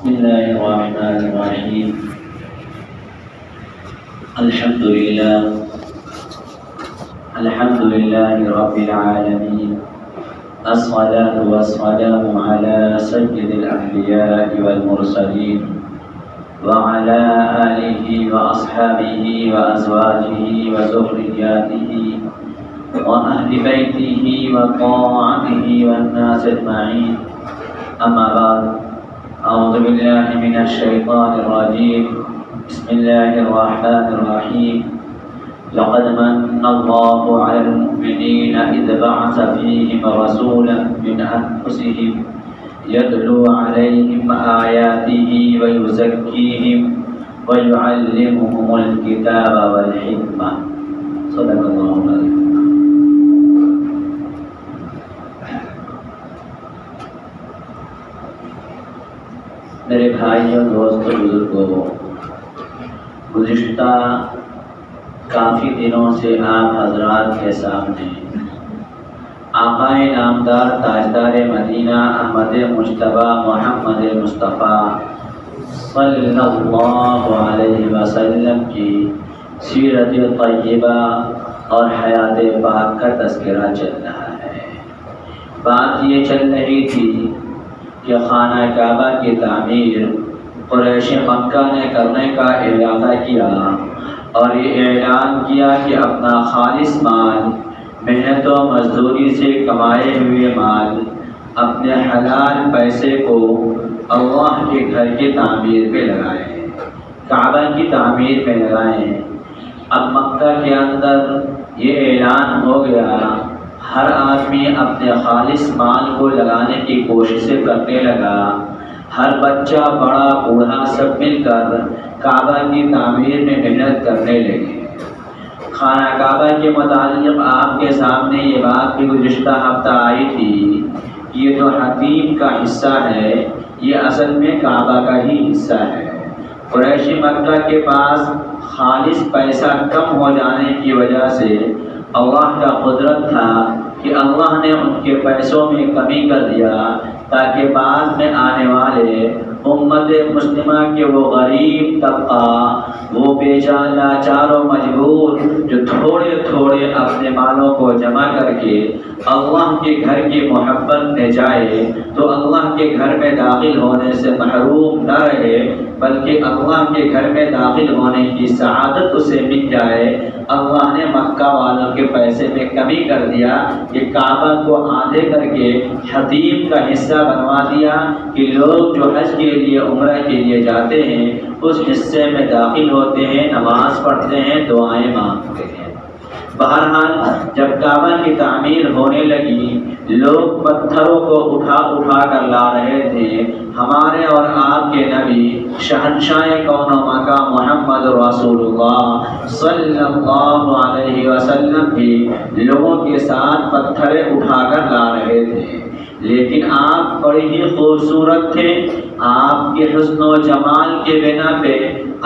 الله الرحمن الرحيم الحمد لله رب العالمين الصلاة والسلام على سيد الأنبياء والمرسلين وعلى آله وأصحابه وأزواجه وذرياته وأهل بيته وطاعته والناس أجمعين. أما بعد، أعوذ بالله من الشيطان الرجيم. بسم الله الرحمن الرحيم. لقد من الله على المؤمنين إذ بعث فيهم رسولا من أنفسهم يتلو عليهم آياته ويزكيهم ويعلمهم الكتاب والحكمة. صدق الله العظيم. میرے بھائیوں، دوستوں، بزرگوں، گزشتہ کافی دنوں سے آپ حضرات کے سامنے آقا نامدار تاجدار مدینہ احمد مجتبیٰ محمد مصطفیٰ صلی اللہ علیہ وسلم کی سیرت طیبہ اور حیات پاک کا تذکرہ چل رہا ہے. بات یہ چل رہی تھی کہ خانہ کعبہ کی تعمیر قریش مکہ نے کرنے کا ارادہ کیا اور یہ اعلان کیا کہ اپنا خالص مال، محنت و مزدوری سے کمائے ہوئے مال، اپنے حلال پیسے کو اللہ کے گھر کی تعمیر پہ لگائیں، کعبہ کی تعمیر پہ لگائیں. اب مکہ کے اندر یہ اعلان ہو گیا، ہر آدمی اپنے خالص مال کو لگانے کی کوششیں کرنے لگا. ہر بچہ، بڑا، بوڑھا سب مل کر کعبہ کی تعمیر میں محنت کرنے لگے. خانہ کعبہ کے متعلق آپ کے سامنے یہ بات بھی گزشتہ ہفتہ آئی تھی کہ یہ جو حتیم کا حصہ ہے یہ اصل میں کعبہ کا ہی حصہ ہے. قریش مکہ کے پاس خالص پیسہ کم ہو جانے کی وجہ سے اللہ کا قدرت تھا کہ اللہ نے ان کے پیسوں میں کمی کر دیا تاکہ بعد میں آنے والے امت مسلمہ کے وہ غریب طبقہ، وہ بیچارہ لاچار و مجبور جو تھوڑے تھوڑے اپنے مالوں کو جمع کر کے اللہ کے گھر کی محبت میں جائے تو اللہ کے گھر میں داخل ہونے سے محروم نہ رہے بلکہ اللہ کے گھر میں داخل ہونے کی سعادت اسے مل جائے. اللہ نے مکہ والوں کے پیسے میں کمی کر دیا کہ کعبہ کو آدھے کر کے حتیم کا حصہ بنوا دیا کہ لوگ جو حج کے لیے، عمرہ کے لیے جاتے ہیں اس حصے میں داخل ہوتے ہیں، نماز پڑھتے ہیں، دعائیں مانگتے ہیں. بہرحال جب کعبہ کی تعمیر ہونے لگی، لوگ پتھروں کو اٹھا اٹھا کر لا رہے تھے. ہمارے اور آپ کے نبی شہنشاہ کون و مکان محمد رسول اللہ صلی اللہ علیہ وسلم بھی لوگوں کے ساتھ پتھریں اٹھا کر لا رہے تھے. لیکن آپ بڑے ہی خوبصورت تھے. آپ کے حسن و جمال کے بنا پہ،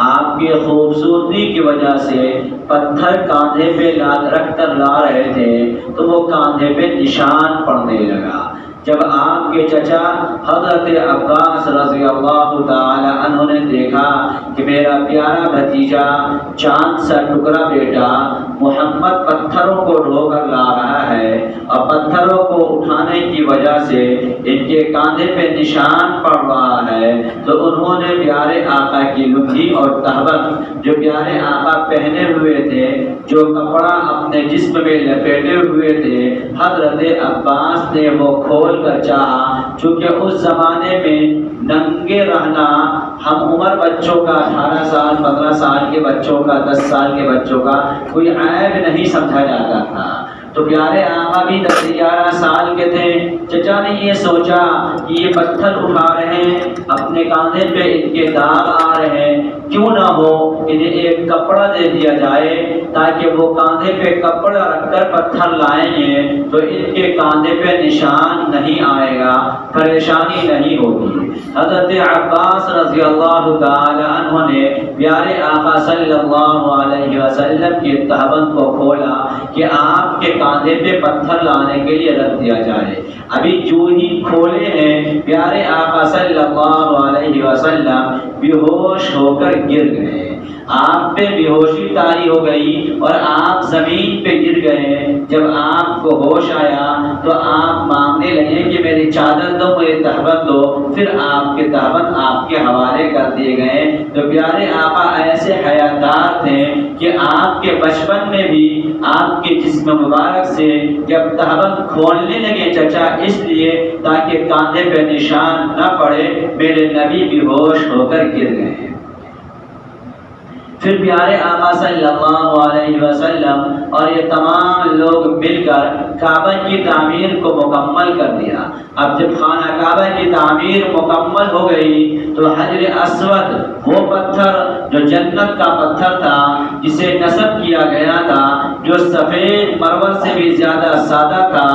آپ کی خوبصورتی کی وجہ سے پتھر کاندھے پہ رکھ کر لا رہے تھے تو وہ کاندھے پہ نشان پڑنے لگا. جب آپ کے چچا حضرت عباس رضی اللہ تعالی عنہ نے دیکھا کہ میرا پیارا بھتیجا، چاند سا ٹکڑا بیٹا محمد پتھروں کو ڈھو کر لا رہا ہے اور پتھروں کو اٹھانے کی وجہ سے ان کے کاندھے پہ نشان پڑ رہا ہے، تو انہوں نے پیارے آقا کی لنگی اور تہبند جو پیارے آقا پہنے ہوئے تھے، جو کپڑا اپنے جسم میں لپیٹے ہوئے تھے، حضرت عباس نے وہ کھول کر چاہا. چونکہ اس زمانے میں ننگے رہنا ہم عمر بچوں کا، 18 سال 15 سال کے بچوں کا، 10 سال کے بچوں کا کوئی عیب نہیں سمجھا جاتا تھا. تو پیارے آقا بھی 10-11 سال کے تھے. چچا نے یہ سوچا کہ یہ پتھر اٹھا رہے ہیں، اپنے کاندھے پہ ان کے داغ آ رہے ہیں، کیوں نہ ہو انہیں ایک کپڑا دے دیا جائے تاکہ وہ کاندھے پہ کپڑا رکھ کر پتھر لائیں گے تو ان کے کاندھے پہ نشان نہیں آئے گا، پریشانی نہیں ہوگی. حضرت عباس رضی اللہ تعالی عنہ نے پیارے آقا صلی اللہ علیہ وسلم کی تہبند کو کھولا. کہ آپ کے کاندھے پہ پتھر لانے کے لیے رکھ دیا جائے۔ ابھی جو ہی کھولے ہیں پیارے آقا صلی اللہ علیہ وسلم بے ہوش ہو کر گر گئے۔ آپ پہ بے ہوشی طاری ہو گئی اور آپ زمین پہ گر گئے۔ جب آپ کو ہوش آیا تو آپ مانگنے لگے کہ میری چادر دو، میری تہبند دو۔ پھر آپ کے تہبند آپ کے حوالے کر دیے گئے۔ تو پیارے آقا ایسے حیاتار تھے کہ آپ کے بچپن میں بھی آپ کے جسم مبارک سے جب تہبند کھولنے لگے چچا اس لیے تاکہ کاندھے پہ نشان نہ پڑے، میرے نبی بے ہوش ہو کر گر گئے۔ پھر پیارے آقا صلی اللہ علیہ وسلم اور یہ تمام لوگ مل کر کعبہ کی تعمیر کو مکمل کر دیا۔ اب جب خانہ کعبہ کی تعمیر مکمل ہو گئی تو حجر اسود، وہ پتھر جو جنت کا پتھر تھا جسے نصب کیا گیا تھا، جو سفید مرمر سے بھی زیادہ سادہ تھا،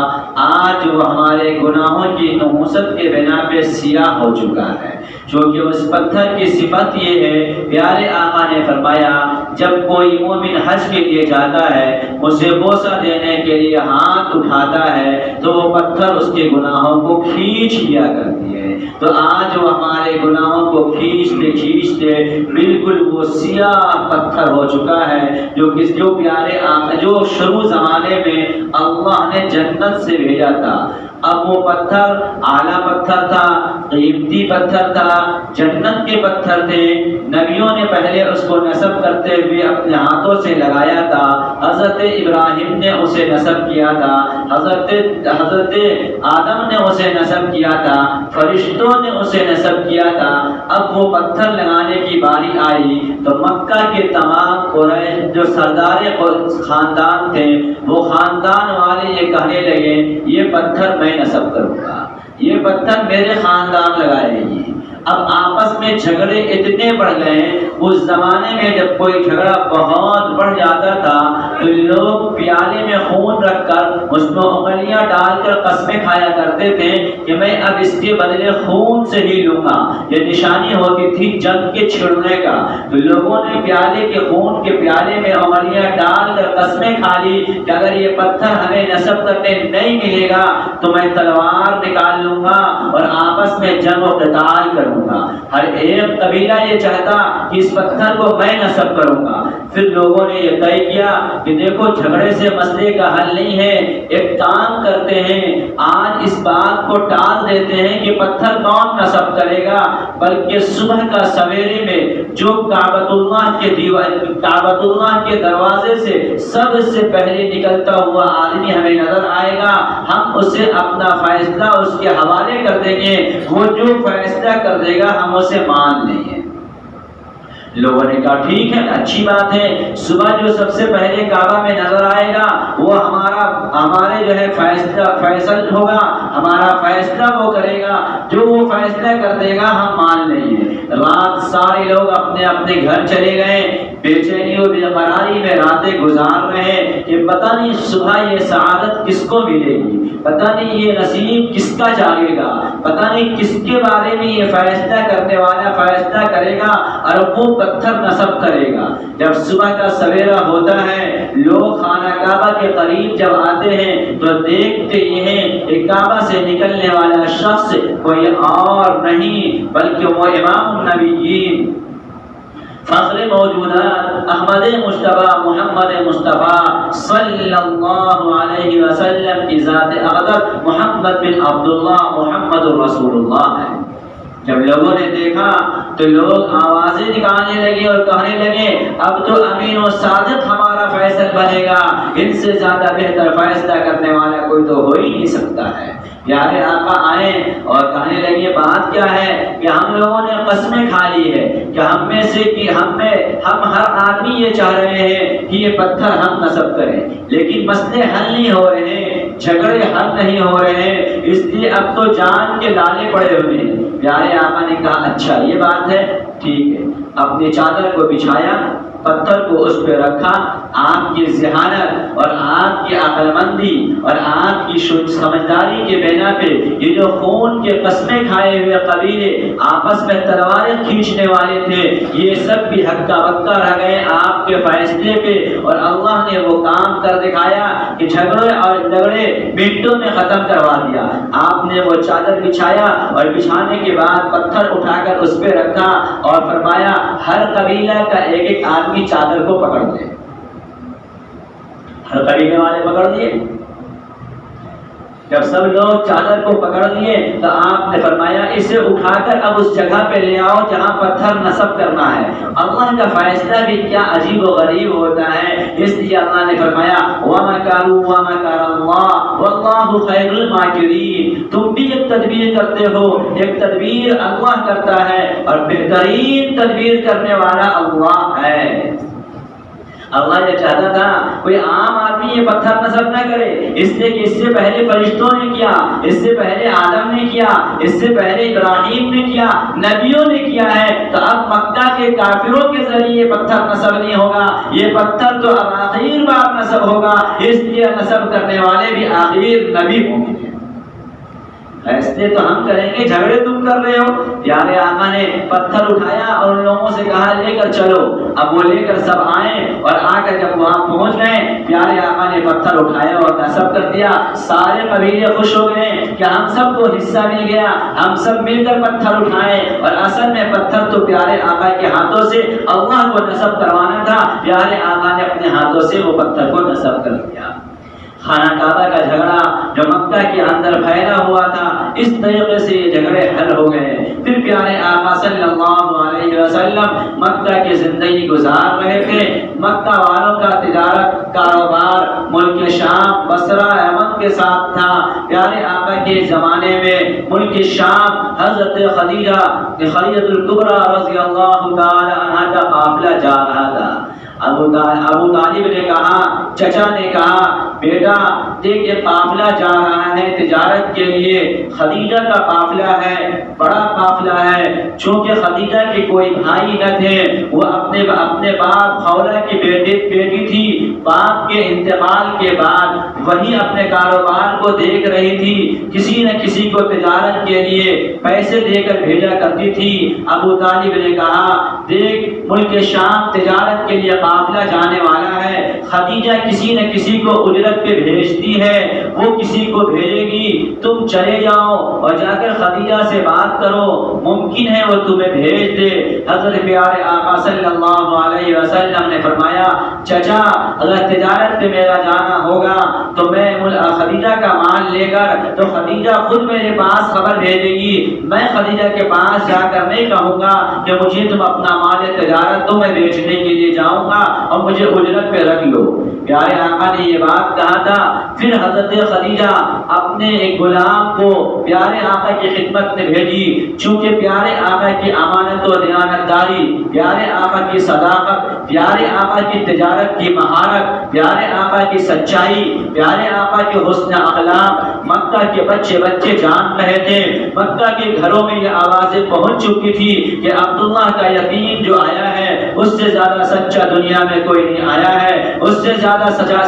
آج وہ ہمارے گناہوں کی نحوست کے بنا پہ سیاہ ہو چکا ہے۔ چونکہ اس پتھر کی صفت یہ ہے، پیارے آقا نے فرمایا جب کوئی مومن حج کے لیے جاتا ہے، اسے بوسہ دینے کے لیے ہاتھ اٹھاتا ہے تو وہ پتھر اس کے گناہوں کو کھینچ لیا کرتی ہے۔ تو آج وہ ہمارے گناہوں کو کھینچتے کھینچتے بالکل وہ سیاہ پتھر ہو چکا ہے، جو پیارے آقا جو شروع زمانے میں اللہ نے جنت سے بھیجا تھا۔ اب وہ پتھر اعلیٰ پتھر تھا، قیمتی پتھر تھا، جنت کے پتھر تھے۔ نبیوں نے پہلے اس کو نصب کرتے ہوئے اپنے ہاتھوں سے لگایا تھا۔ حضرت ابراہیم نے اسے نصب کیا تھا، حضرت آدم نے اسے نصب کیا تھا، فرشتوں نے اسے نصب کیا تھا۔ اب وہ پتھر لگانے کی باری آئی تو مکہ کے تمام قریش جو سردار خاندان تھے، وہ خاندان والے یہ کہنے لگے یہ پتھر میں نصب کروں گا، یہ پتھر میرے خاندان لگائے گی۔ اب آپس میں جھگڑے اتنے بڑھ گئے، اس زمانے میں جب کوئی جھگڑا بہت بڑھ جاتا تھا تو لوگ پیالے میں خون رکھ کر اس میں انگلیاں ڈال کر قسمیں کھایا کرتے تھے کہ میں اب اس کے بدلے خون سے ہی لوں گا۔ یہ نشانی ہوتی تھی جنگ کے چھڑنے کا۔ تو لوگوں نے پیالے کے خون کے پیالے میں انگلیاں ڈال کر قسمیں کھا لی کہ اگر یہ پتھر ہمیں نصب کرنے نہیں ملے گا تو میں تلوار نکال لوں گا اور آپس میں جنگ و قتال کروں گا۔ ہر ایک قبیلہ یہ چاہتا کہ اس پتھر کو میں نصب کروں گا۔ پھر لوگوں نے یہ طے کیا کہ دیکھو جھگڑے سے مسئلے کا حل نہیں ہے، ایک کام کرتے ہیں، آج اس بات کو ٹال دیتے ہیں کہ پتھر کون نصب کرے گا، بلکہ صبح کا سویرے میں جو کعبۃ اللہ کے دروازے سے سب سے پہلے نکلتا ہوا آدمی ہمیں نظر آئے گا، ہم اسے اپنا فیصلہ اس کے حوالے کر دیں گے، وہ جو فیصلہ کر دے گا ہم اسے مان لیں گے۔ لوگوں نے کہا ٹھیک ہے، اچھی بات ہے، صبح جو سب سے پہلے کعبہ میں نظر آئے گا وہ ہمارے جو ہے فیصل ہوگا، ہمارا فیصلہ وہ کرے گا، جو وہ فیصلہ کر دے گا ہم مان لیں گے۔ رات سارے لوگ اپنے اپنے گھر چلے گئے، بے چینی و بے قراری میں راتیں گزار رہے کہ پتہ نہیں صبح یہ سعادت کس کو ملے گی، پتہ نہیں یہ نصیب کس کا جاگے گا، پتہ نہیں کس کے بارے میں یہ فیصلہ کرنے والا فیصلہ کرے گا اور وہ پتھر نصب کرے گا۔ جب صبح کا سویرا ہوتا ہے لوگ خانہ کعبہ کے قریب جب آتے ہیں تو دیکھتے یہ ہیں کہ کعبہ سے نکلنے والا شخص کوئی اور نہیں بلکہ وہ امام النبیین، فخر موجودات، احمد مجتبی محمد مصطفیٰ صلی اللہ علیہ وسلم کی ذات اقدس محمد بن عبداللہ محمد رسول اللہ ہے۔ جب لوگوں نے دیکھا تو لوگ آوازیں نکالنے لگے اور کہنے لگے اب تو امین و صادق ہمارا فیصل بنے گا، ان سے زیادہ بہتر فیصلہ کرنے والا کوئی تو ہو ہی نہیں سکتا ہے۔ پیارے آقا آئے اور کہنے لگے بات کیا ہے کہ ہم لوگوں نے قسمیں کھا لی ہے کہ ہم میں سے کہ ہم ہر آدمی یہ چاہ رہے ہیں کہ یہ پتھر ہم نصب کریں، لیکن مسئلے حل نہیں ہو رہے ہیں، جھگڑے حل نہیں ہو رہے ہیں، اس لیے اب تو جان کے لالے پڑے ہوئے ہیں۔ پیارے آقا نے کہا اچھا یہ بات ہے، ٹھیک ہے۔ اپنی چادر کو بچھایا، پتھر کو اس پہ رکھا، آپ کی ذہانت اور آپ کی عقل مندی اور آپ کی سمجھداری کے بنا پہ یہ جو خون کے قسمیں کھائے ہوئے قبیلے آپس میں تلواریں کھینچنے والے تھے، یہ سب بھی ہکا بکا رہ گئے آپ کے فیصلے پہ، اور اللہ نے وہ کام کر دکھایا کہ جھگڑے اور جھگڑے منٹوں میں ختم کروا دیا۔ آپ نے وہ چادر بچھایا اور بچھانے کے بعد پتھر اٹھا کر اس پہ رکھا اور فرمایا ہر قبیلہ کا ایک ایک آدمی چادر کو پکڑ لے۔ ہر قبیلے والے پکڑ لیے۔ جب سب لوگ چادر کو پکڑ لیے تو آپ نے فرمایا اسے اٹھا کر اب اس جگہ پہ لے آؤ جہاں پتھر نصب کرنا ہے۔ اللہ کا فیصلہ بھی کیا عجیب و غریب ہوتا ہے، اس لیے اللہ نے فرمایا وَمَكَرُوا وَمَكَرَ اللَّهُ وَاللَّهُ خَيْرُ الْمَاكِرِينَ۔ تم بھی ایک تدبیر کرتے ہو، ایک تدبیر اللہ کرتا ہے اور بہترین تدبیر کرنے والا اللہ ہے۔ اللہ یہ چاہتا تھا کوئی عام آدمی یہ پتھر نصب نہ کرے، اس لیے کہ اس سے پہلے فرشتوں نے کیا، اس سے پہلے آدم نے کیا، اس سے پہلے ابراہیم نے کیا، نبیوں نے کیا ہے، تو اب مکہ کے کافروں کے ذریعے پتھر نصب نہیں ہوگا، یہ پتھر تو اب آخر بار نصب ہوگا، اس لیے نصب کرنے والے بھی آخر نبی ہوں گے۔ فیصلے تو ہم کریں گے، جھگڑے تم کر رہے ہو۔ پیارے آقا نے پتھر اٹھایا اور ان لوگوں سے کہا لے کر چلو۔ اب وہ لے کر سب آئے اور آ کر جب وہاں پہنچ گئے، پیارے آقا نے پتھر اٹھایا اور نصب کر دیا۔ سارے قبیلے خوش ہو گئے کہ ہم سب کو حصہ مل گیا، ہم سب مل کر پتھر اٹھائے، اور اصل میں پتھر تو پیارے آقا کے ہاتھوں سے اللہ کو نصب کروانا تھا، پیارے آقا نے اپنے ہاتھوں سے وہ پتھر کو نصب کر دیا۔ خانہ کعبہ کا جھگڑا جو مکہ کے اندر پھیلا ہوا تھا، اس طریقے سے یہ جھگڑے حل ہو گئے۔ پھر پیارے آقا صلی اللہ علیہ وسلم مکہ کی زندگی گزار رہے تھے۔ مکہ والوں کا تجارت کاروبار ملک شام بصرہ یمن کے ساتھ تھا۔ پیارے آقا کے زمانے میں ملک شام حضرت خدیجہ الکبریٰ رضی اللہ تعالی عنہا کا قافلہ جا رہا تھا۔ ابو طالب نے کہا، چچا نے کہا بیٹا دیکھ یہ قافلہ جا رہا ہے تجارت کے لیے، خدیجہ کا قافلہ ہے، بڑا قافلہ ہے۔ چونکہ خدیجہ کے کوئی بھائی نہ تھے، وہ اپنے باپ خولہ کی بیٹی تھی، باپ کے انتقال کے بعد وہی اپنے کاروبار کو دیکھ رہی تھی، کسی نہ کسی کو تجارت کے لیے پیسے دے کر بھیجا کرتی تھی۔ ابو طالب نے کہا دیکھ ملک شام تجارت کے لیے قافلہ جانے والا ہے، خدیجہ کسی نہ کسی کو اجرت پہ بھیجتی ہے، وہ کسی کو بھیجے گی، تم چلے جاؤ اور جا کر خدیجہ سے بات کرو، ممکن ہے وہ تمہیں بھیج دے۔ حضرت پیارے آقا صلی اللہ علیہ وسلم نے فرمایا چچا اگر تجارت پہ میرا جانا ہوگا تو میں خدیجہ کا مال لے کر، تو خدیجہ خود میرے پاس خبر بھیجے گی، میں خدیجہ کے پاس جا کر نہیں کہوں گا کہ مجھے تم اپنا مال تجارت تو میں بیچنے کے لیے جاؤں گا اور مجھے اجرت پہ رکھ لو۔ پیارے آقا نے یہ بات کہا تھا۔ پھر حضرت خدیجہ اپنے ایک غلام کو پیارے آقا کی خدمت میں بھیجی، چونکہ پیارے آقا کی امانت و دیانتداری، پیارے آقا کی صداقت، پیارے آقا کی تجارت کی مہارت، پیارے آقا کی سچائی، پیارے آقا کے حسن اخلاق مکہ کے بچے جان رہے تھے۔ مکہ کے گھروں میں یہ آوازیں پہنچ چکی تھی کہ عبداللہ کا یتیم جو آیا ہے اس سے زیادہ سچا دنیا میں کوئی نہیں آیا ہے، اس سے زیادہ سچا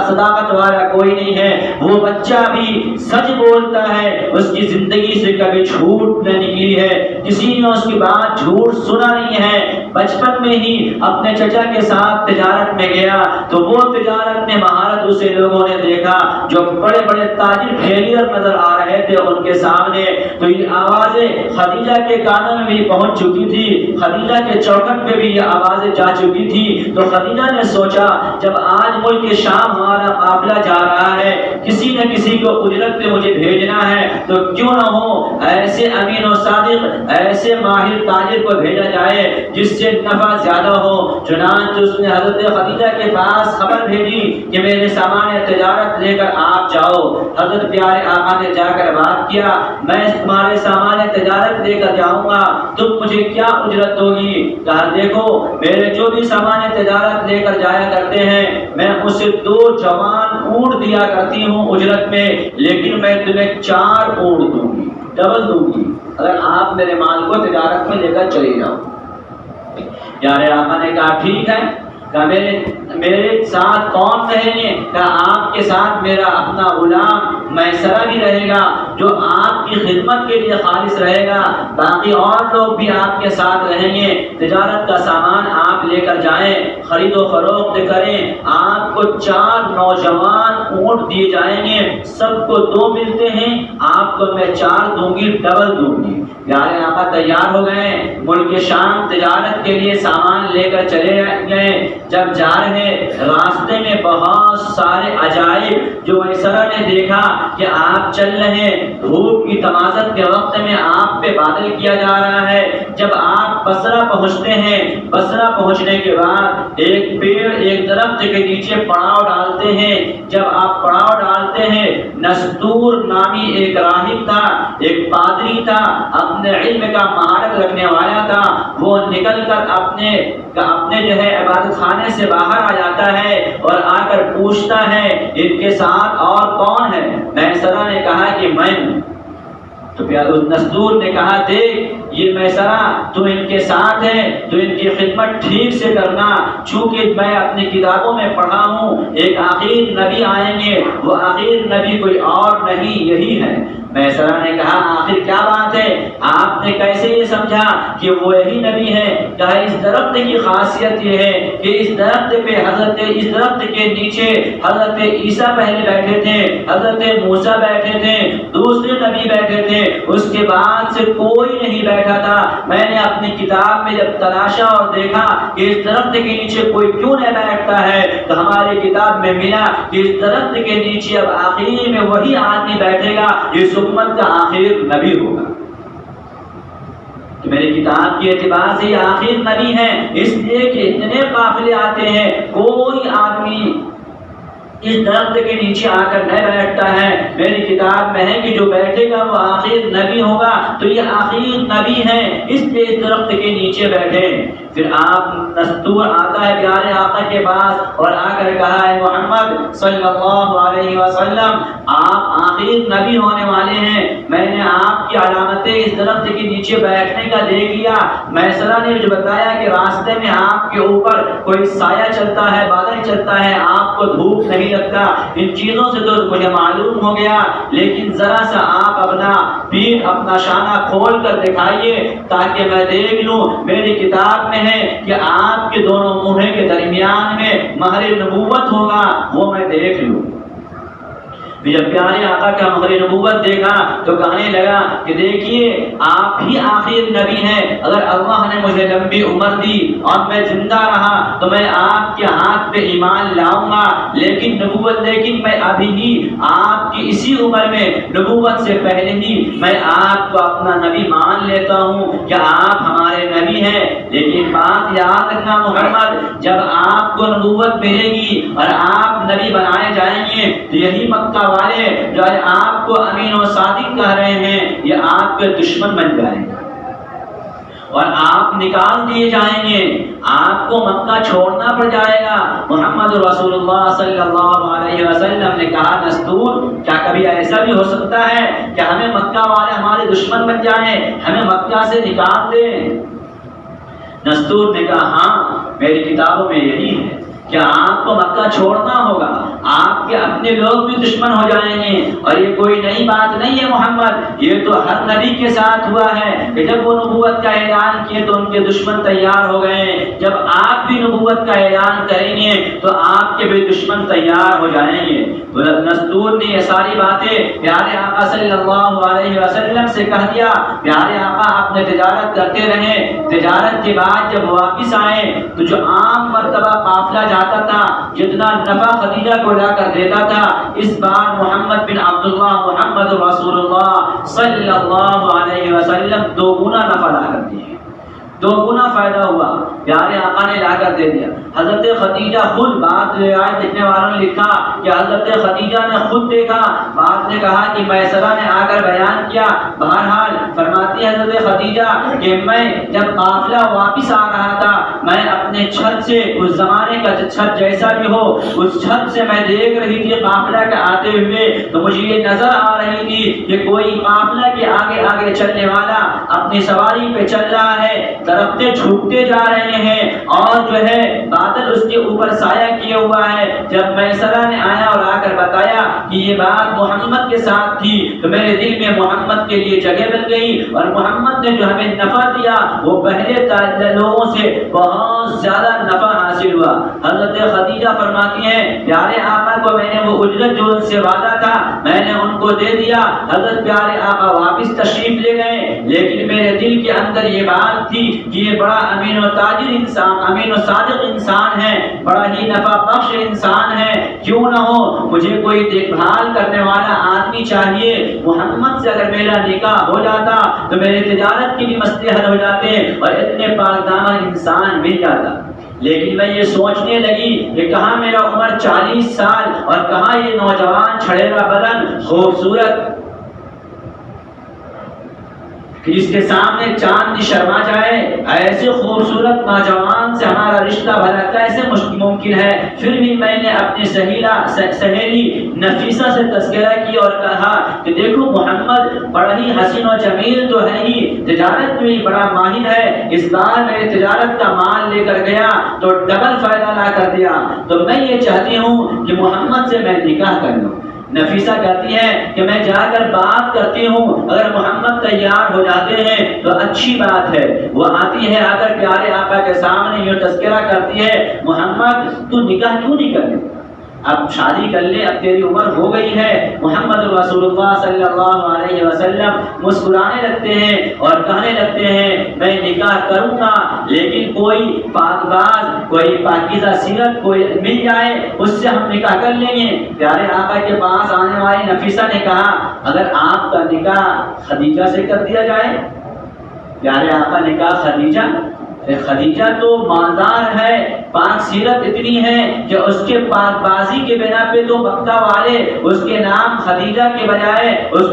صداقت والا کوئی نہیں ہے، وہ بچہ بھی سچ بولتا ہے، اس کی زندگی سے کبھی جھوٹ نہ نکلی ہے، کسی نے اس کی بات جھوٹ سنا نہیں ہے۔ بچپن میں ہی اپنے چچا کے ساتھ تجارت میں گیا تو وہ تجارت میں مہارت اسے لوگوں نے دیکھا، جو بڑے بڑے تاجر فیلئر نظر آ رہے تھے ان کے سامنے، تو یہ آوازیں خدیجہ کے کانوں میں بھی پہنچ چکی تھی، خدیجہ کے چوکھٹ پہ بھی یہ آوازیں جا چکی تھی۔ تو خدیجہ نے سوچا جب آج ملک شام ہمارا قافلہ جا رہا ہے، کسی نہ کسی کو اجرت پہ مجھے بھیجنا ہے، تو کیوں نہ ہو ایسے امین و صادق ایسے ماہر تاجر کو بھیجا جائے جس سے نفع زیادہ ہو۔ چنانچہ اس نے حضرت خدیجہ کے پاس خبر بھیجی کہ میرے سامان تجارت لے کر آپ جاؤ۔ حضرت پیارے آقا نے جا کر بات کیا، میں تمہارے سامان تجارت لے کر جاؤں گا، تم مجھے کیا اجرت ہوگی؟ کہا دیکھو میرے جو بھی سامان تجارت لے کر جایا کرتے ہیں میں اسے 2 جوان اونٹ دیا کرتی ہوں اجرت میں، لیکن میں تمہیں 4 اونٹ دوں گی، ڈبل دوں گی اگر آپ میرے مال کو تجارت میں لے کر چلے جاؤ۔ پیارے آقا نے کہا ٹھیک ہے۔ کہ میرے ساتھ کون رہیں گے؟ کہ آپ کے ساتھ میرا اپنا غلام میسرہ بھی رہے گا جو آپ کی خدمت کے لیے خالص رہے گا، باقی اور لوگ بھی آپ کے ساتھ رہیں گے، تجارت کا سامان آپ لے کر جائیں، خرید و فروخت کریں، آپ کو 4 نوجوان اونٹ دیے جائیں گے، سب کو 2 ملتے ہیں، آپ کو میں 4 دوں گی، ڈبل دوں گی۔ پیارے آقا تیار ہو گئے، ملک شام تجارت کے لیے سامان لے کر چلے گئے۔ جب جا رہے راستے میں بہت سارے عجائب جو میسرہ نے دیکھا کہ آپ چل رہے، دھوپ کی تمازت کے وقت میں آپ پہ بادل کیا جا رہا ہے۔ جب آپ بصرہ پہنچتے ہیں، بصرہ پہنچنے کے بعد ایک پیڑ ایک درخت کے نیچے پڑاؤ ڈالتے ہیں۔ جب آپ پڑاؤ ڈالتے ہیں، نستور نامی ایک راہب تھا، ایک پادری تھا، اپنے علم کا مہارت رکھنے والا تھا، وہ نکل کر اپنے جو ہے عبادت خانے سے باہر آ جاتا ہے اور آ کر پوچھتا ہے ان کے ساتھ اور کون ہے؟ میسرہ نے کہا کہ میں ہوں۔ تو پیارے اس نستور نے کہا دیکھ یہ میسرہ تو ان کے ساتھ ہے، تو ان کی خدمت ٹھیک سے کرنا، چونکہ میں اپنی کتابوں میں پڑھا ہوں ایک آخر نبی آئیں گے، وہ آخر نبی کوئی اور نہیں یہی ہے۔ میسرہ نے کہا آخر کیا بات ہے؟ آپ نے کیسے یہ سمجھا کہ وہ یہی نبی ہے؟ کہا اس درخت کی خاصیت یہ ہے کہ اس درخت پہ اس درخت کے نیچے حضرت عیسیٰ پہلے بیٹھے تھے، حضرت موسیٰ بیٹھے تھے، دوسرے نبی بیٹھے تھے، اس کے بعد سے کوئی نہیں بیٹھا تھا۔ میں نے اپنی کتاب میں جب تلاشا اور دیکھا کہ اس درخت کے نیچے کوئی کیوں نہیں بیٹھتا ہے، تو ہماری کتاب میں ملا کہ اس درخت کے نیچے اب آخری میں وہی آدمی بیٹھے گا اس امت کا آخر نبی ہوگا۔ تو میری کتاب کے اعتبار سے یہ آخر نبی ہے، اس لیے کہ اتنے قافلے آتے ہیں، کوئی آدمی اس درخت کے نیچے آ کر نہیں بیٹھتا ہے۔ میری کتاب میں ہے کہ جو بیٹھے گا وہ آخر نبی ہوگا، تو یہ آخر نبی ہے اس لیے اس درخت کے نیچے بیٹھے۔ پھر آپ نستور آتا ہے پیارے آقا کے پاس اور آ کر کہا ہے محمد صلی اللہ علیہ وسلم آپ آخر نبی ہونے والے ہیں، میں نے آپ کی علامتیں اس درخت کے نیچے بیٹھنے کا دیکھ لیا۔ میسرہ نے جو بتایا کہ راستے میں آپ کے اوپر کوئی سایہ چلتا ہے، بادل چلتا ہے، آپ کو دھوپ نہیں لگتا، ان چیزوں سے تو مجھے معلوم ہو گیا، لیکن ذرا سا آپ اپنا پیٹھ اپنا شانہ کھول کر دکھائیے تاکہ میں دیکھ لوں۔ میری کتاب میں ہے کہ آپ کے دونوں منہ کے درمیان میں مہر نبوت ہوگا، وہ میں دیکھ لوں۔ جب پیارے آقا کا مہر نبوت دیکھا تو کہنے لگا کہ دیکھیے آپ ہی آخر نبی ہیں، اگر اللہ نے مجھے لمبی عمر دی اور میں زندہ رہا تو میں آپ کے ہاتھ پہ ایمان لاؤں گا، لیکن میں ابھی ہی آپ کی اسی عمر میں نبوت سے پہلے ہی میں آپ کو اپنا نبی مان لیتا ہوں کہ آپ ہمارے نبی ہیں۔ لیکن بات یاد رکھنا محمد، جب آپ کو نبوت ملے گی اور آپ نبی بنائے جائیں گے تو یہی مکہ والے جو آپ کو امین و صادق کہہ رہے ہیں یہ آپ کے دشمن بن جائیں گے اور آپ نکال دیے جائیں گے، آپ کو مکہ چھوڑنا پڑ جائے گا۔ محمد رسول اللہ صلی اللہ علیہ وسلم نے کہا نستور کیا کبھی ایسا بھی ہو سکتا ہے کہ ہمیں مکہ والے ہمارے دشمن بن جائیں، ہمیں مکہ سے نکال دیں؟ نستور نے کہا ہاں میری کتابوں میں یہی ہے کہ آپ کو مکہ چھوڑنا ہوگا، آپ کے اپنے لوگ بھی دشمن ہو جائیں گے، اور یہ کوئی نئی بات نہیں ہے محمد، یہ تو ہر نبی کے ساتھ ہوا ہے کہ جب وہ نبوت کا اعلان کیے تو ان کے دشمن تیار ہو گئے، جب آپ بھی نبوت کا اعلان کریں گے تو آپ کے بھی دشمن تیار ہو جائیں گے۔ نستور نے یہ ساری باتیں پیارے آقا صلی اللہ علیہ وسلم سے کہہ دیا۔ پیارے آقا آپ نے تجارت کرتے رہے، تجارت کے بعد جب واپس آئے تو جو عام مرتبہ قافلہ جاتا تھا، جتنا نفع خدیجہ کو لا کر دیتا تھا، اس بار محمد بن عبداللہ محمد رسول اللہ صلی اللہ علیہ وسلم 2 گنا نفع لا کر دیے، 2 گنا فائدہ ہوا، پیارے آقا نے لا کر دے دیا۔ حضرت خدیجہ خود بات روایت لکھنے والوں نے لکھا کہ حضرت خدیجہ نے خود دیکھا، بات نے کہا کہ میسرہ نے آ کر بیان کیا۔ بہرحال فرماتی ہے حضرت خدیجہ کہ میں جب قافلہ واپس آ رہا تھا، میں اپنے چھت سے اس زمانے کا چھت جیسا بھی ہو اس چھت سے میں دیکھ رہی تھی قافلہ کے آتے ہوئے، تو مجھے یہ نظر آ رہی تھی کہ کوئی قافلہ کے آگے آگے چلنے والا اپنی سواری پہ چل رہا ہے، درختیں جھکتے جا رہے ہیں اور جو ہے بادل اس کے اوپر سایہ کیے ہوا ہے۔ جب میسرہ نے آیا اور آ کر بتایا کہ یہ بات محمد کے ساتھ تھی تو میرے دل میں محمد کے لیے جگہ بن گئی، اور محمد نے جو ہمیں نفع دیا وہ پہلے لوگوں سے بہت زیادہ نفع حاصل ہوا۔ حضرت خدیجہ فرماتی ہیں پیارے آقا کو میں نے وہ اجرت جو ان سے وعدہ تھا میں نے ان کو دے دیا۔ حضرت پیارے آقا واپس تشریف لے گئے، لیکن میرے دل کے اندر یہ بات تھی کہ یہ بڑا امین و تاجر انسان، امین و صادق انسان ہے، بڑا ہی نفع بخش انسان ہے، کیوں نہ ہو مجھے کوئی دیکھ بھال کرنے والا آدمی چاہیے۔ محمد سے اگر میرا نکاح ہو جاتا تو میرے تجارت کی بھی مسئلے حل ہو جاتے اور اتنے پاک دامن انسان مل جاتا۔ لیکن میں یہ سوچنے لگی کہ کہاں میرا عمر 40 سال اور کہاں یہ نوجوان چھڑیرا بدن خوبصورت کہ جس کے سامنے چاند شرما جائے، ایسے خوبصورت نوجوان سے ہمارا رشتہ بھلا کیسے ممکن ہے؟ پھر بھی میں نے اپنی سہیلی نفیسہ سے تذکرہ کی اور کہا کہ دیکھو محمد بڑا ہی حسین و جمیل تو ہے ہی، تجارت میں بڑا ماہر ہے، اس بار میں تجارت کا مال لے کر گیا تو ڈبل فائدہ لا کر دیا، تو میں یہ چاہتی ہوں کہ محمد سے میں نکاح کر لوں۔ نفیسہ کہتی ہے کہ میں جا کر بات کرتی ہوں، اگر محمد تیار ہو جاتے ہیں تو اچھی بات ہے۔ وہ آتی ہے، آ کر پیارے آقا کے سامنے یوں تذکرہ کرتی ہے محمد تو نکاح کیوں نہیں کرتے؟ اب شادی کر لے، اب تیری عمر ہو گئی ہے۔ محمد رسول اللہ صلی اللہ علیہ وسلم مسکرانے لگتے ہیں اور کہنے لگتے ہیں میں نکاح کروں گا، لیکن کوئی پاک باز، کوئی پاکیزہ سیرت کوئی مل جائے اس سے ہم نکاح کر لیں گے۔ پیارے آقا کے پاس آنے والی نفیسہ نے کہا اگر آپ کا نکاح خدیجہ سے کر دیا جائے؟ پیارے آقا نے کہا خدیجہ تو مالدار ہے، پاک سیرت اتنی ہے کہ اس کے پاک بازی کے بنا پہ تو مکہ والے اس کے نام خدیجہ کے بجائے اس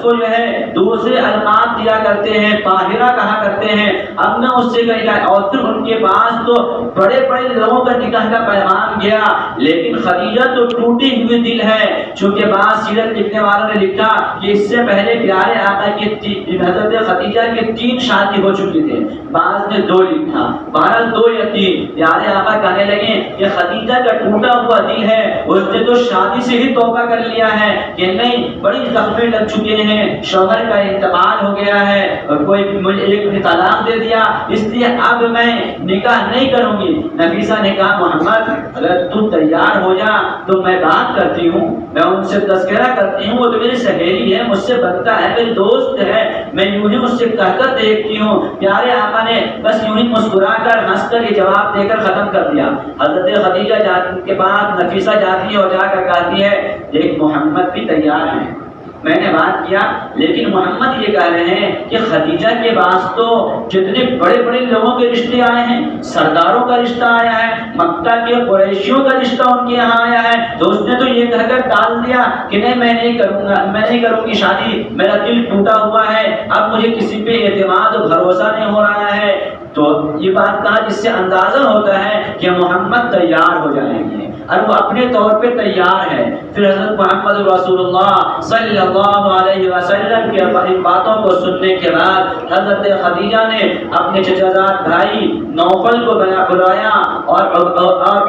کو جو ہے دوسرے القاب دیا کرتے ہیں، طاہرہ کہا کرتے ہیں۔ اب میں اس سے اور پھر ان کے پاس تو بڑے بڑے لوگوں کا نکاح کا پیغام گیا، لیکن خدیجہ تو ٹوٹی ہوئی دل ہے، چونکہ بعض سیرت لکھنے والوں نے لکھا کہ اس سے پہلے پیارے آقا کی حضرت خدیجہ کے 3 شادی ہو چکی تھے، بعض نے 2 لکھا، بہرحال 2 یا 3۔ پیارے آقا کہنے لگے کہ خدیجہ کا ٹوٹا ہوا دل ہے، اس نے تو شادی سے ہی توبہ کر لیا ہے کہ نہیں، بڑی زخمیں لگ چکے ہیں، شوہر کا انتقال ہو گیا ہے اور کوئی مجھے ایک طلاق دے دیا، اس لیے اب میں نکاح نہیں کروں گی۔ نفیسہ نے کہا محمد اگر تم تیار ہو جا تو میں بات کرتی ہوں، میں ان سے تذکرہ کرتی ہوں، وہ تو میری سہیلی ہے، مجھ سے بنتا ہے، میری دوست ہے، میں یوں ہی اس سے کہہ کر دیکھتی ہوں۔ پیارے آقا نے بس یوں ہی مسکرا کر ہنس کر یہ جواب دے کر ختم کر دیا۔ حضرت خدیجہ کے بعد نفیسہ جاتی ہے اور جا کر کہتی ہے دیکھ محمد بھی تیار ہیں، میں نے بات کیا، لیکن محمد یہ کہہ رہے ہیں کہ خدیجہ کے پاس تو جتنے بڑے بڑے لوگوں کے رشتے آئے ہیں، سرداروں کا رشتہ آیا ہے، مکہ کے قریشیوں کا رشتہ ان کے یہاں آیا ہے، تو اس نے تو یہ کہہ کر ٹال دیا کہ نہیں میں نہیں کروں گی شادی، میرا دل ٹوٹا ہوا ہے، اب مجھے کسی پہ اعتماد و بھروسہ نہیں ہو رہا ہے۔ تو یہ بات کہا جس سے اندازہ ہوتا ہے کہ محمد تیار ہو جائیں گے اور وہ اپنے طور پہ تیار ہے۔ پھر حضرت محمد رسول اللہ صلی اللہ علیہ وسلم کی ان باتوں کو سننے کے بعد حضرت خدیجہ نے اپنے چچا زاد بھائی نوفل کو بلایا اور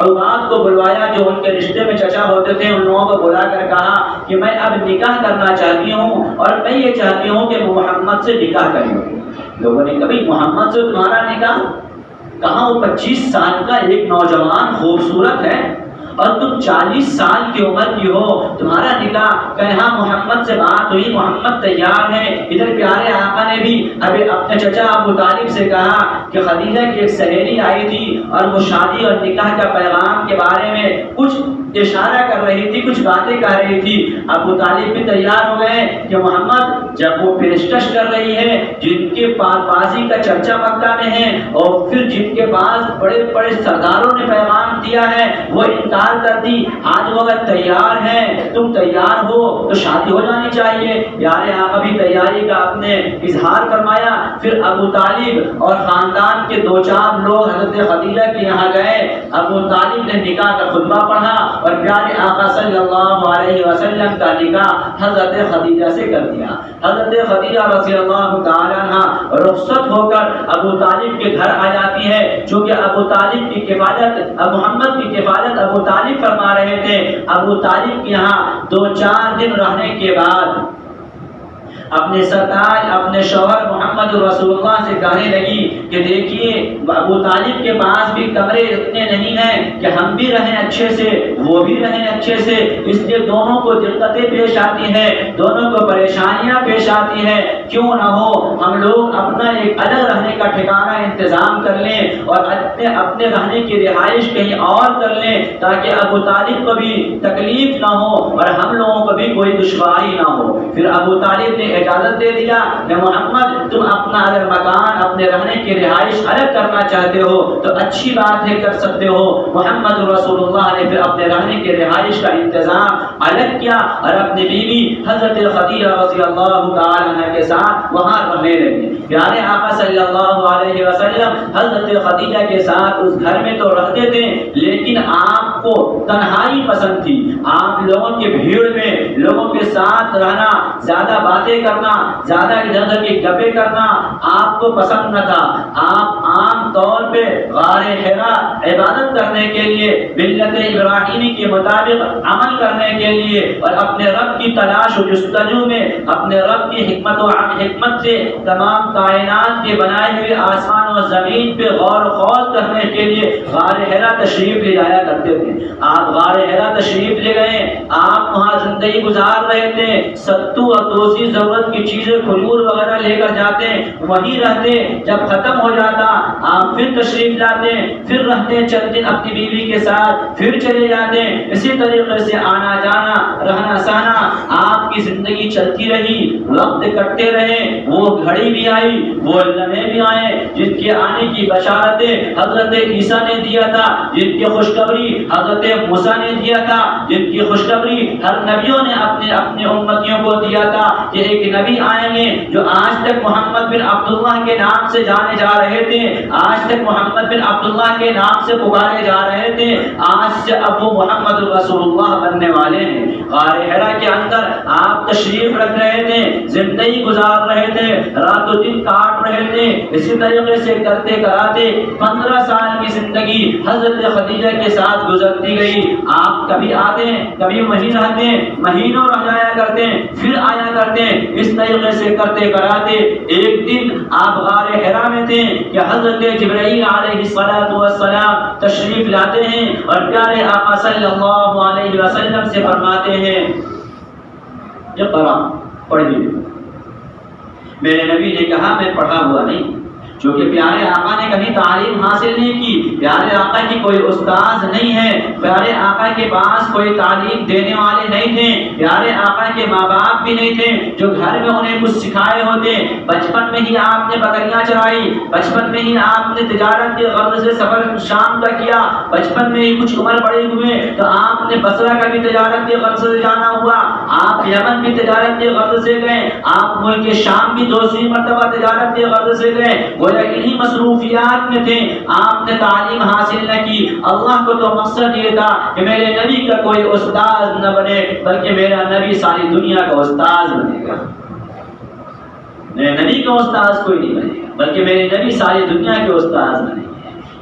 عباد کو بلوایا جو ان کے رشتے میں چچا ہوتے تھے، ان لوگوں کو بلا کر کہا کہ میں اب نکاح کرنا چاہتی ہوں اور میں یہ چاہتی ہوں کہ محمد سے نکاح کروں۔ لوگوں نے کبھی محمد سے تمہارا نکاح؟ کہاں وہ 25 سال کا ایک نوجوان خوبصورت ہے اور تم 40 سال کی عمر کی ہو، تمہارا نکاح؟ کہاں محمد سے بات ہوئی، محمد تیار ہے۔ ادھر پیارے آقا نے بھی ابھی اپنے چچا ابو طالب سے کہا کہ خدیجہ کی ایک سہیلی آئی تھی اور وہ شادی اور نکاح کا پیغام کے بارے میں کچھ اشارہ کر رہی تھی، کچھ باتیں کہہ رہی تھی۔ ابو طالب بھی تیار ہو گئے کہ محمد جب وہ پیشکش کر رہی ہے جن کے پاک بازی کا چرچا مکہ میں ہے اور پھر جن کے پاس بڑے بڑے سرداروں نے پیغام دیا ہے وہ انکار اظہار کر دی، آج وہ اگر تیار ہیں، تم تیار ہو تو شادی ہو جانی چاہیے۔ پیارے آقا بھی تیاری کا اپنے اظہار فرمایا۔ پھر ابو طالب اور خاندان کے 2-4 لوگ حضرت خدیجہ کے یہاں گئے۔ ابو طالب نے نکاح کا خطبہ پڑھا اور پیارے آقا صلی اللہ علیہ وسلم کا نکاح حضرت خدیجہ سے کر دیا۔ حضرت خدیجہ رضی اللہ تعالی عنہ رخصت ہو کر ابو طالب کے گھر آ جاتی ہے، چونکہ ابو طالب کی کفالت، اب محمد کی کفالت ابو طالب فرما رہے تھے۔ ابو طالب کے یہاں 2-4 دن رہنے کے بعد اپنے سرتاج، اپنے شوہر محمد رسول اللہ سے کہنے لگی کہ دیکھیے ابو طالب کے پاس بھی کمرے اتنے نہیں ہیں کہ ہم بھی رہیں اچھے سے، وہ بھی رہیں اچھے سے، اس لیے دونوں کو دقتیں پیش آتی ہیں، دونوں کو پریشانیاں پیش آتی ہیں۔ کیوں نہ ہو ہم لوگ اپنا ایک الگ رہنے کا ٹھکانہ انتظام کر لیں اور اپنے رہنے کی رہائش کہیں اور کر لیں، تاکہ ابو طالب کو بھی تکلیف نہ ہو اور ہم لوگوں کو بھی کوئی دشواری نہ ہو۔ پھر ابو طالب نے اجازت دے دیا کہ محمد تم اپنا اگر مکان، اپنے رہنے کی رہائش الگ کرنا چاہتے ہو تو اچھی بات ہے، کر سکتے ہو۔ محمد رسول اللہ نے پھر اپنے رہنے کی رہائش کا انتظام الگ کیا اور اپنی بیوی حضرت خدیجہ رضی اللہ تعالی عنہ کے ساتھ وہاں رہنے لگے۔ پیارے آقا صلی اللہ علیہ وسلم حضرت خدیجہ کے ساتھ اس گھر میں تو رہتے تھے، لیکن آپ کو تنہائی پسند تھی۔ آپ لوگوں کی بھیڑ میں لوگوں کے ساتھ رہنا، زیادہ باتیں کرنا، زیادہ ادھر ادھر کی گپیں کرنا آپ کو پسند نہ تھا۔ آپ عام طور پہ غار حرا عبادت کرنے کے لیے، ملت ابراہیمی کے مطابق عمل کرنے کے لیے اور اپنے رب کی تلاش و جستجو میں اپنے رب کی حکمت سے تمام کائنات کے بنائے ہوئے آسمان و زمین پہ غور و خوض کرنے کے لیے غار حرا تشریف لے جایا کرتے تھے۔ آپ غار حرا تشریف لے گئے، آپ وہاں زندگی گزار رہے تھے، ستو اور دوسری ضرورت کی چیزیں کھجور وغیرہ لے کر جاتے، وہیں رہتے، جب ختم ہو جاتا آپ پھر تشریف لاتے، پھر رہتے چند دن اپنی بیوی کے ساتھ، پھر چلے جاتے۔ اسی طریقے سے آنا جانا، رہنا سہنا آپ کی زندگی چلتی رہی، وقت کٹتے رہے۔ وہ گھڑی بھی آئی، وہ لمحے بھی آئے جن کے آنے کی بشارتیں حضرت عیسیٰ نے دیا تھا، جن کی خوشخبری حضرت موسیٰ نے دیا تھا، جن کی خوشخبری ہر نبیوں نے اپنے امتیوں کو دیا تھا کہ ایک نبی آئیں گے جو آج تک محمد بن عبداللہ کے نام سے جانے جا رہے تھے، آج تک محمد بن عبداللہ کے نام سے پکارے جا رہے تھے، آج سے اب وہ محمد رسول اللہ بننے والے ہیں۔ غار حرا کے اندر آپ تشریف رکھ رہے تھے، زندگی گزار رہے تھے، رات و دن کاٹ رہے تھے۔ اسی طریقے سے کرتے کراتے 15 سال کی زندگی حضرت خدیجہ کے ساتھ گزرتی گئی۔ آپ کبھی آتے کبھی وہیں رہتے، مہینوں رہ جایا کرتے، پھر آیا کرتے۔ اس طریقے سے کرتے کراتے ایک دن آپ غار حرا میں تھے کہ حضرت جبرائیل علیہ السلام تشریف لاتے ہیں اور پیارے آقا صلی اللہ علیہ وسلم سے فرماتے ہیں اقرا، پڑھیے۔ میرے نبی نے کہا میں پڑھا ہوا نہیں، چونکہ پیارے آقا نے کبھی تعلیم حاصل نہیں کی، پیارے آقا کی کوئی استاذ نہیں ہے، پیارے آقا کے پاس کوئی تعلیم دینے والے نہیں تھے، پیارے آقا کے ماں باپ بھی نہیں تھے جو گھر میں انہیں کچھ سکھائے ہوتے۔ بچپن میں ہی آپ نے بکریاں چرائی، بچپن میں ہی آپ نے تجارت کے غرض سے سفر شام کا کیا، بچپن میں ہی کچھ عمر بڑے ہوئے تو آپ نے بصرہ کا بھی تجارت کے غرض سے جانا ہوا، آپ یمن بھی تجارت کے غرض سے گئے، آپ ملک شام بھی دوسری مرتبہ تجارت کے غرض سے گئے، گویا انہی مصروفیات میں تھے، آپ نے تعلیم حاصل نہ کی۔ اللہ کو تو مقصد یہ تھا کہ میرے نبی کا کوئی استاذ نہ بنے، بلکہ میرا نبی ساری دنیا کا استاذ بنے گا۔ میرے نبی کا استاذ کوئی نہیں بنے گا، بلکہ میرے نبی ساری دنیا کے استاذ بنے گا۔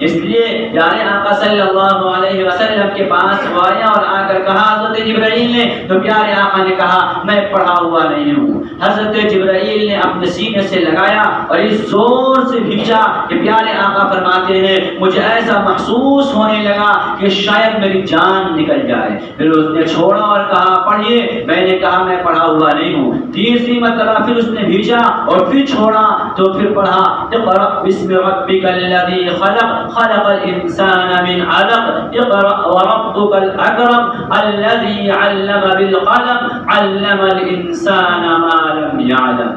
اس لیے پیارے آقا صلی اللہ علیہ وسلم کے پاس آیا اور آ کر کہا حضرت جبرائیل نے، تو پیارے آقا نے کہا میں پڑھا ہوا نہیں ہوں۔ حضرت جبرائیل نے اپنے سینے سے لگایا اور اس زور سے کھینچا کہ پیارے آقا فرماتے ہیں مجھے ایسا محسوس ہونے لگا کہ شاید میری جان نکل جائے۔ پھر اس نے چھوڑا اور کہا پڑھیے، میں نے کہا میں پڑھا ہوا نہیں ہوں۔ تیسری مرتبہ پھر اس نے بھیجا اور پھر چھوڑا تو پھر پڑھا اقرأ بسم ربک الذی خلق خلق الانسان من علق اقرأ وربك الاکرم الذي علم بالقلم علم الانسان ما لم يعلم۔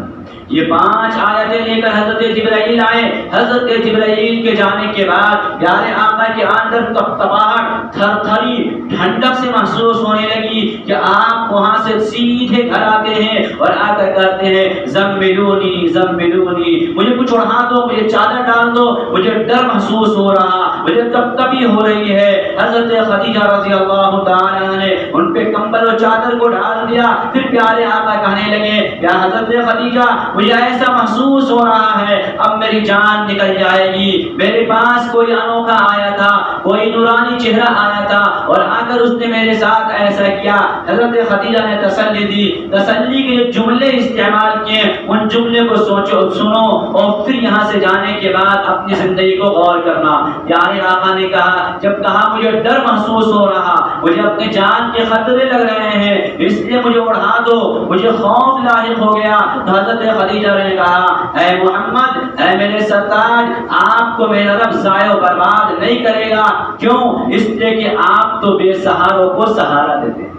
یہ 5 آیتیں لے کر حضرت جبرائیل آئے. حضرت جبرائیل کے جانے کے بعد پیارے آقا کے اندر تپتپاہٹ، تھر تھری، ٹھنڈک سے محسوس ہونے لگی کہ آپ وہاں سے سیدھے گھر آتے ہیں اور آ کر کہتے ہیں زملونی زملونی، مجھے کچھ اڑا دو، مجھے چادر ڈال دو، مجھے ڈر محسوس ہو رہا، مجھے تپتپی ہو رہی ہے. حضرت خدیجہ رضی اللہ تعالی عنہ نے ان پہ کمبل اور چادر کو ڈال دیا. پھر پیارے آقا کہنے لگے یا حضرت خدیجہ مجھے ایسا محسوس ہو رہا ہے اب میری جان نکل جائے گی. میرے پاس کوئی انوکھا آیا تھا، کوئی نورانی چہرہ آیا تھا اور آ کر اس نے میرے ساتھ ایسا کیا. حضرت خدیجہ نے تسلی دی، تسلی کے جملے استعمال کیے. ان جملے کو سوچو، سنو اور پھر یہاں سے جانے کے بعد اپنی زندگی کو غور کرنا. پیارے آقا نے کہا، جب کہا مجھے ڈر محسوس ہو رہا، مجھے اپنے جان کے خطرے لگ رہے ہیں، اس لیے مجھے اڑا دو، مجھے خوف لاحق ہو گیا. تو حضرت خدیجہ نے کہا اے محمد، اے میرے سرتاج، آپ کو میرا رب ضائع و برباد نہیں کرے گا. کیوں؟ اس لیے کہ آپ تو بے سہاروں کو سہارا دیتے ہیں.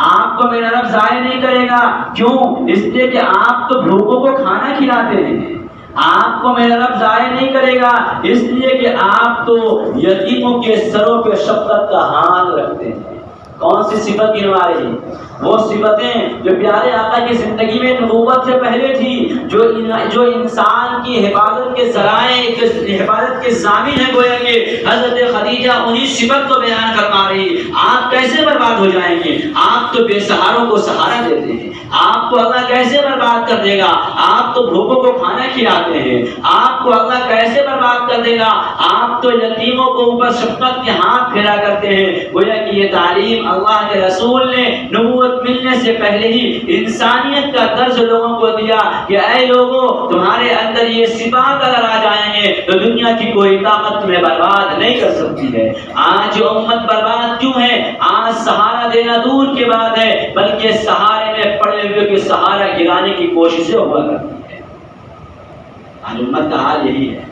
آپ کو میرا رب ضائع نہیں کرے گا. کیوں؟ اس لیے کہ آپ تو بھوکوں کو کھانا کھلاتے ہیں. آپ کو میرا رب ضائع نہیں کرے گا اس لیے کہ آپ تو یتیموں کے سروں پہ شفقت کا ہاتھ رکھتے ہیں. کون سی صفت گنوا رہی ہیں؟ وہ صفتیں جو پیارے آقا کی زندگی میں نبوت سے پہلے تھی، جو انسان کی حفاظت کے ذرائع، حفاظت کے ضامن ہے. گویا کہ حضرت خدیجہ انہی صفت کو بیان فرما رہی. آپ کیسے برباد ہو جائیں گے؟ آپ تو بے سہاروں کو سہارا دیتے ہیں. آپ کو اللہ کیسے برباد کر دے گا؟ آپ تو بھوکوں کو کھانا کھلاتے ہیں. آپ کو اللہ کیسے برباد کر دے گا؟ آپ تو یتیموں کو اوپر شفقت کے ہاتھ پھیلا کرتے ہیں. گویا کہ یہ تعلیم اللہ کے رسول نے نبوت ملنے سے پہلے ہی انسانیت کا درس لوگوں کو دیا کہ اے لوگوں، تمہارے اندر یہ صفات اگر آ جائیں گے تو دنیا کی کوئی طاقت تمہیں برباد نہیں کر سکتی ہے. آج جو امت برباد کیوں ہے؟ آج سہارا دینا دور کی بات ہے، بلکہ سہارے میں پڑے ہوئے کے سہارا گرانے کی کوششیں ہوا کرتی ہے. آج امت کا حال یہی ہے.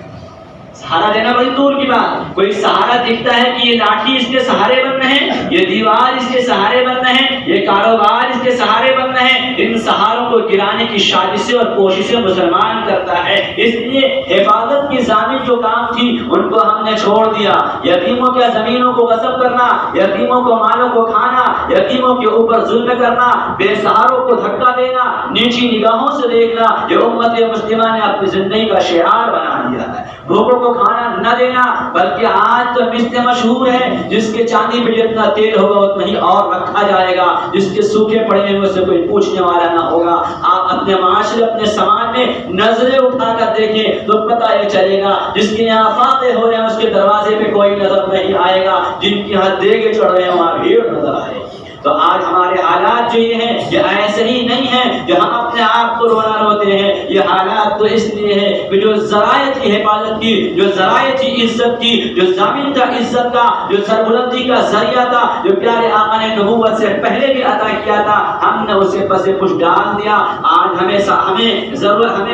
سہارا دینا بڑی دور کی بات. کوئی سہارا دکھتا ہے کہ یہ لاٹھی اس کے سہارے بننا ہے، یہ دیوار اس کے سہارے بننا ہے، یہ کاروبار اس کے سہارے بننا ہے. ان سہاروں کو گرانے کی سازشیں اور کوششیں مسلمان کرتا ہے. اس لیے حفاظت کی ضامن جو کام تھی ان کو ہم نے چھوڑ دیا. یتیموں کے زمینوں کو غصب کرنا، یتیموں کو مالوں کو کھانا، یتیموں کے اوپر ظلم کرنا، بے سہاروں کو دھکا دینا، نیچی نگاہوں سے دیکھنا، یہ امت مسلمہ نے اپنی زندگی کا شعار بنا دیا ہے. بھوکوں کو کھانا نہ دینا، بلکہ آج تو مثل مشہور ہے جس کے چاندی پہ جتنا تیل ہوگا اتنا ہی اور رکھا جائے گا، جس کے سوکھے پڑے ہوئے سے کوئی پوچھنے والا نہ ہوگا. آپ اپنے معاشرے، اپنے سماج میں نظریں اٹھا کر دیکھیں تو پتہ یہ چلے گا جس کے یہاں فاتح ہو رہے ہیں اس کے دروازے پہ کوئی نظر نہیں آئے گا، جن کے یہاں دیگے چڑھ رہے ہیں وہاں بھیڑ نظر آئے گی. تو آج ہمارے حالات جو یہ ہیں یہ ایسے ہی نہیں ہیں جو ہم اپنے آپ کو رونا روتے ہیں. یہ حالات تو اس لیے ہے کہ جو ذرائع کی حفاظت کی، جو ذرائع کی عزت کی، جو ضامن کا عزت کا، جو سربلندی کا ذریعہ تھا، جو پیارے آقا نے نبوت سے پہلے بھی عطا کیا تھا، ہم نے اسے پسے پش ڈال دیا. آج ہمیں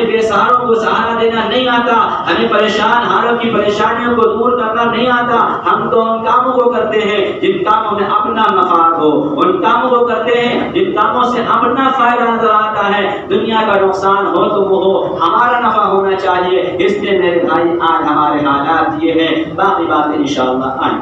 بے سہاروں کو سہارا دینا نہیں آتا، ہمیں پریشان حالوں کی پریشانیوں کو دور کرنا نہیں آتا. ہم تو ان کاموں کو کرتے ہیں جن کاموں میں اپنا مفاد ہو، ان کاموں کو کرتے ہیں جن کاموں سے اپنا فائدہ نظر آتا ہے. دنیا کا نقصان ہو تو وہ ہو، ہمارا نفع ہونا چاہیے. اس لیے میرے بھائی آج ہمارے حالات یہ ہیں. باقی باتیں انشاءاللہ آئیں.